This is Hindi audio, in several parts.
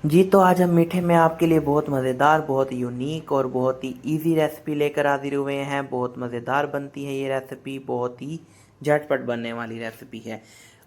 जी, तो आज हम मीठे में आपके लिए बहुत मज़ेदार, बहुत यूनिक और बहुत ही ईज़ी रेसिपी लेकर हाज़िर हुए हैं। बहुत मज़ेदार बनती है ये रेसिपी, बहुत ही झटपट बनने वाली रेसिपी है।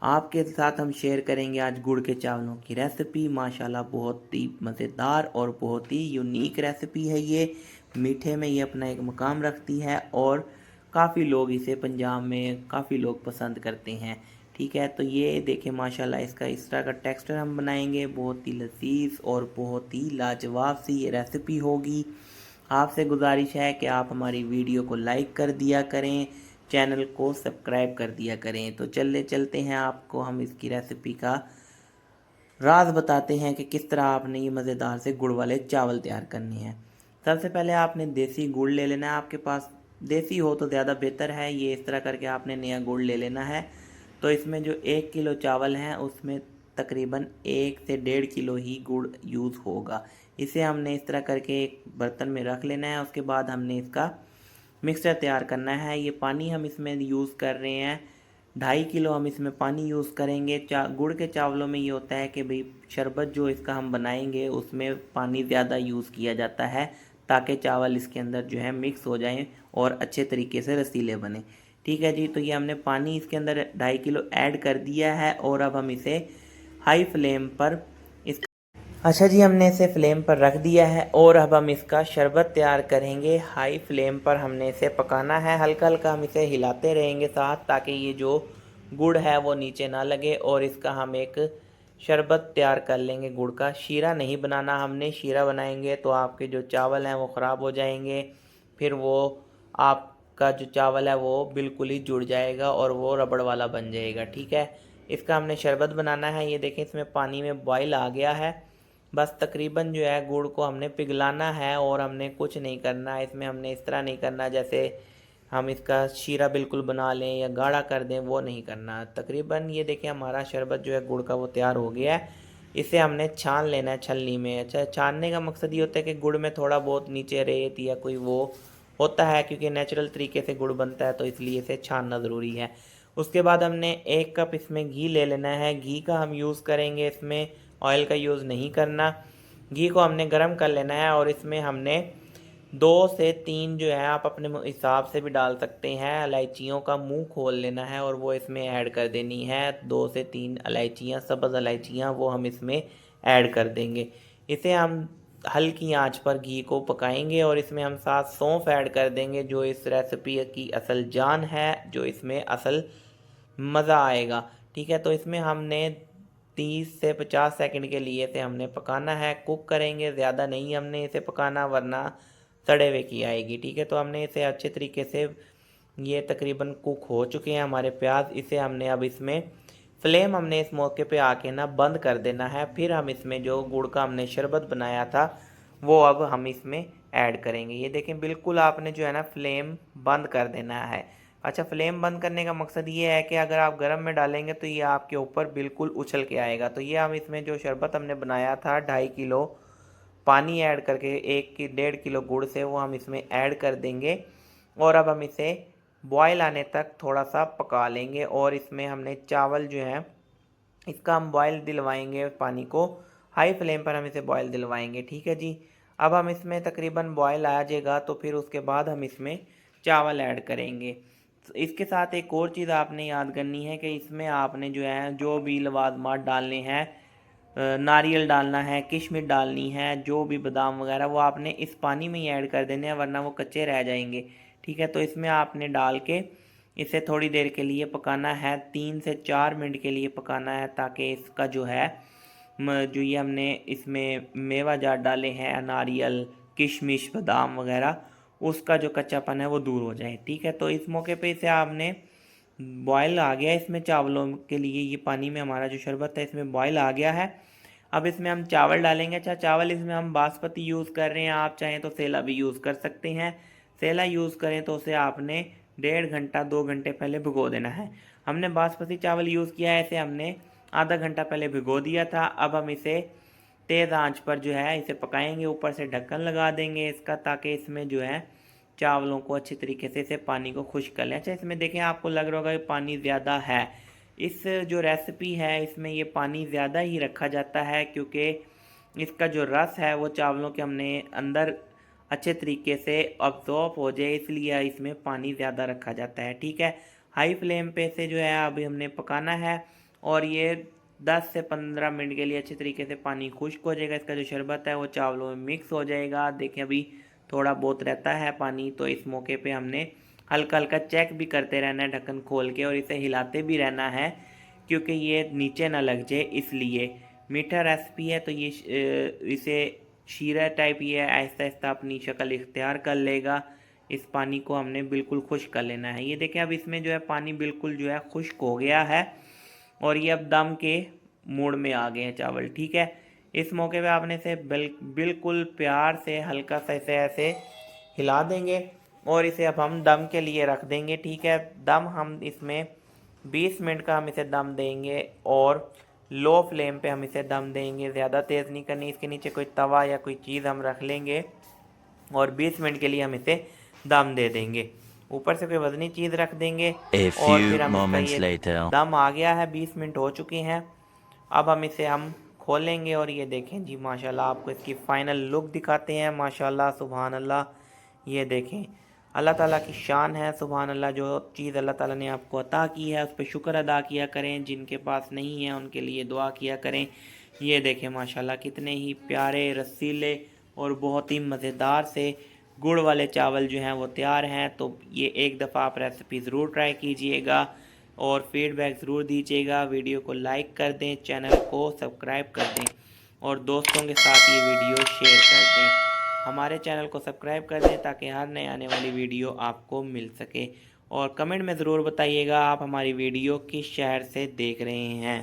आपके साथ हम शेयर करेंगे आज गुड़ के चावलों की रेसिपी। माशाल्लाह बहुत ही मज़ेदार और बहुत ही यूनिक रेसिपी है ये। मीठे में ये अपना एक मुकाम रखती है और काफ़ी लोग इसे पंजाब में काफ़ी लोग पसंद करते हैं। ठीक है, तो ये देखिए माशाल्लाह इसका इस तरह का टेक्सचर हम बनाएंगे। बहुत ही लजीज और बहुत ही लाजवाब सी ये रेसिपी होगी। आपसे गुजारिश है कि आप हमारी वीडियो को लाइक कर दिया करें, चैनल को सब्सक्राइब कर दिया करें। तो चलते हैं, आपको हम इसकी रेसिपी का राज बताते हैं कि किस तरह आपने ये मज़ेदार से गुड़ वाले चावल तैयार करने हैं। सबसे पहले आपने देसी गुड़ ले लेना है। आपके पास देसी हो तो ज़्यादा बेहतर है। ये इस तरह करके आपने नया गुड़ ले लेना है। तो इसमें जो 1 किलो चावल हैं उसमें तकरीबन 1 से 1.5 किलो ही गुड़ यूज़ होगा। इसे हमने इस तरह करके एक बर्तन में रख लेना है। उसके बाद हमने इसका मिक्सचर तैयार करना है। ये पानी हम इसमें यूज़ कर रहे हैं, 2.5 किलो हम इसमें पानी यूज़ करेंगे। गुड़ के चावलों में ये होता है कि भाई शरबत जो इसका हम बनाएंगे उसमें पानी ज़्यादा यूज़ किया जाता है ताकि चावल इसके अंदर जो है मिक्स हो जाएं और अच्छे तरीके से रसीले बने। ठीक है जी, तो ये हमने पानी इसके अंदर 2.5 किलो ऐड कर दिया है और अब हम इसे हाई फ्लेम पर इस अच्छा जी, हमने इसे फ्लेम पर रख दिया है और अब हम इसका शरबत तैयार करेंगे। हाई फ्लेम पर हमने इसे पकाना है। हल्का हल्का हम इसे हिलाते रहेंगे साथ, ताकि ये जो गुड़ है वो नीचे ना लगे और इसका हम एक शरबत तैयार कर लेंगे। गुड़ का शीरा नहीं बनाना हमने, शीरा बनाएंगे तो आपके जो चावल हैं वो ख़राब हो जाएंगे। फिर वो आपका जो चावल है वो बिल्कुल ही जुड़ जाएगा और वो रबड़ वाला बन जाएगा। ठीक है, इसका हमने शरबत बनाना है। ये देखें, इसमें पानी में बॉयल आ गया है। बस तकरीबन जो है गुड़ को हमने पिघलाना है और हमने कुछ नहीं करना है इसमें। हमने इस तरह नहीं करना जैसे हम इसका शीरा बिल्कुल बना लें या गाढ़ा कर दें, वो नहीं करना। तकरीबन ये देखें हमारा शरबत जो है गुड़ का वो तैयार हो गया है। इसे हमने छान लेना है छलनी में। अच्छा, छानने का मकसद ये होता है कि गुड़ में थोड़ा बहुत नीचे रेत या कोई वो होता है, क्योंकि नेचुरल तरीके से गुड़ बनता है तो इसलिए इसे छानना ज़रूरी है। उसके बाद हमने 1 कप इसमें घी ले लेना है। घी का हम यूज़ करेंगे इसमें, ऑयल का यूज़ नहीं करना। घी को हमने गर्म कर लेना है और इसमें हमने 2 से 3 जो है, आप अपने हिसाब से भी डाल सकते हैं, इलायचियों का मुंह खोल लेना है और वो इसमें ऐड कर देनी है। 2 से 3 इलायचियाँ, सब्ज़ इलायचियाँ, वो हम इसमें ऐड कर देंगे। इसे हम हल्की आंच पर घी को पकाएंगे और इसमें हम साथ सौंफ ऐड कर देंगे, जो इस रेसिपी की असल जान है, जो इसमें असल मज़ा आएगा। ठीक है, तो इसमें हमने 30 से 50 सेकंड के लिए इसे हमने पकाना है। कुक करेंगे, ज़्यादा नहीं हमने इसे पकाना, वरना सड़े हुए की आएगी। ठीक है, तो हमने इसे अच्छे तरीके से, ये तकरीबन कुक हो चुके हैं हमारे प्याज। इसे हमने अब इसमें फ्लेम हमने इस मौके पे आके ना बंद कर देना है। फिर हम इसमें जो गुड़ का हमने शरबत बनाया था वो अब हम इसमें ऐड करेंगे। ये देखें, बिल्कुल आपने जो है ना फ्लेम बंद कर देना है। अच्छा, फ्लेम बंद करने का मकसद ये है कि अगर आप गर्म में डालेंगे तो ये आपके ऊपर बिल्कुल उछल के आएगा। तो ये हम इसमें जो शरबत हमने बनाया था 2.5 किलो पानी ऐड करके 1 की 1.5 किलो गुड़ से, वो हम इसमें ऐड कर देंगे और अब हम इसे बॉयल आने तक थोड़ा सा पका लेंगे। और इसमें हमने चावल जो है इसका हम बॉयल दिलवाएंगे, पानी को हाई फ्लेम पर हम इसे बॉयल दिलवाएंगे। ठीक है जी, अब हम इसमें तकरीबन बॉयल आ जाएगा तो फिर उसके बाद हम इसमें चावल ऐड करेंगे। तो इसके साथ एक और चीज़ आपने याद करनी है कि इसमें आपने जो है जो भी लवाजमात डालने हैं, नारियल डालना है, किशमिश डालनी है, जो भी बादाम वगैरह, वो आपने इस पानी में ही ऐड कर देने हैं, वरना वो कच्चे रह जाएंगे। ठीक है, तो इसमें आपने डाल के इसे थोड़ी देर के लिए पकाना है, 3 से 4 मिनट के लिए पकाना है, ताकि इसका जो है जो ये हमने इसमें मेवा जात डाले हैं, नारियल, किशमिश, बादाम वगैरह, उसका जो कच्चापन है वो दूर हो जाए। ठीक है, तो इस मौके पे इसे आपने, बॉयल आ गया इसमें चावलों के लिए, ये पानी में हमारा जो शरबत है इसमें बॉयल आ गया है। अब इसमें हम चावल डालेंगे। अच्छा, चावल इसमें हम बासमती यूज़ कर रहे हैं, आप चाहें तो सेला भी यूज़ कर सकते हैं। सेला यूज़ करें तो उसे आपने 1.5 घंटा 2 घंटे पहले भिगो देना है। हमने बासमती चावल यूज़ किया है, इसे हमने आधा घंटा पहले भिगो दिया था। अब हम इसे तेज़ आंच पर जो है इसे पकाएंगे, ऊपर से ढक्कन लगा देंगे इसका, ताकि इसमें जो है चावलों को अच्छी तरीके से इसे पानी को खुश्क कर लें। अच्छा, इसमें देखें, आपको लग रहा होगा कि पानी ज़्यादा है। इस जो रेसिपी है इसमें ये पानी ज़्यादा ही रखा जाता है, क्योंकि इसका जो रस है वो चावलों के हमने अंदर अच्छे तरीके से अब्जॉर्ब हो जाए, इसलिए इसमें पानी ज़्यादा रखा जाता है। ठीक है, हाई फ्लेम पे से जो है अभी हमने पकाना है और ये 10 से 15 मिनट के लिए अच्छे तरीके से पानी खुश्क हो जाएगा। इसका जो शरबत है वो चावलों में मिक्स हो जाएगा। देखिए अभी थोड़ा बहुत रहता है पानी, तो इस मौके पे हमने हल्का हल्का चेक भी करते रहना है ढक्कन खोल के, और इसे हिलाते भी रहना है क्योंकि ये नीचे ना लग जाए। इसलिए मीठा रेसिपी है तो ये इसे शीरा टाइप ये आहिस्ता आहिस्ता अपनी शक्ल इख्तियार कर लेगा। इस पानी को हमने बिल्कुल खुश्क कर लेना है। ये देखें अब इसमें जो है पानी बिल्कुल जो है खुश्क हो गया है और ये अब दम के मूड में आ गए हैं चावल। ठीक है, इस मौके पे आपने इसे बिल्कुल प्यार से हल्का सा इसे ऐसे हिला देंगे और इसे अब हम दम के लिए रख देंगे। ठीक है, दम हम इसमें 20 मिनट का हम इसे दम देंगे और लो फ्लेम पे हम इसे दम देंगे, ज़्यादा तेज़ नहीं करनी। इसके नीचे कोई तवा या कोई चीज़ हम रख लेंगे और 20 मिनट के लिए हम इसे दम दे देंगे। ऊपर से कोई वजनी चीज़ रख देंगे और फिर हम इसका ये दम आ गया है, 20 मिनट हो चुके हैं। अब हम इसे हम खोलेंगे और ये देखें जी माशाल्लाह, आपको इसकी फ़ाइनल लुक दिखाते हैं। माशाल्लाह सुभान अल्लाह, ये देखें अल्लाह ताला की शान है। सुभान अल्लाह, जो चीज़ अल्लाह ताला ने आपको अता की है उस पर शुक्र अदा किया करें, जिनके पास नहीं है उनके लिए दुआ किया करें। ये देखें माशाल्लाह कितने ही प्यारे, रसीले और बहुत ही मज़ेदार से गुड़ वाले चावल जो हैं वो तैयार हैं। तो ये एक दफ़ा आप रेसिपी ज़रूर ट्राई कीजिएगा और फीडबैक ज़रूर दीजिएगा। वीडियो को लाइक कर दें, चैनल को सब्सक्राइब कर दें और दोस्तों के साथ ये वीडियो शेयर कर दें। हमारे चैनल को सब्सक्राइब कर दें ताकि हर नए आने वाली वीडियो आपको मिल सके। और कमेंट में ज़रूर बताइएगा आप हमारी वीडियो किस शहर से देख रहे हैं।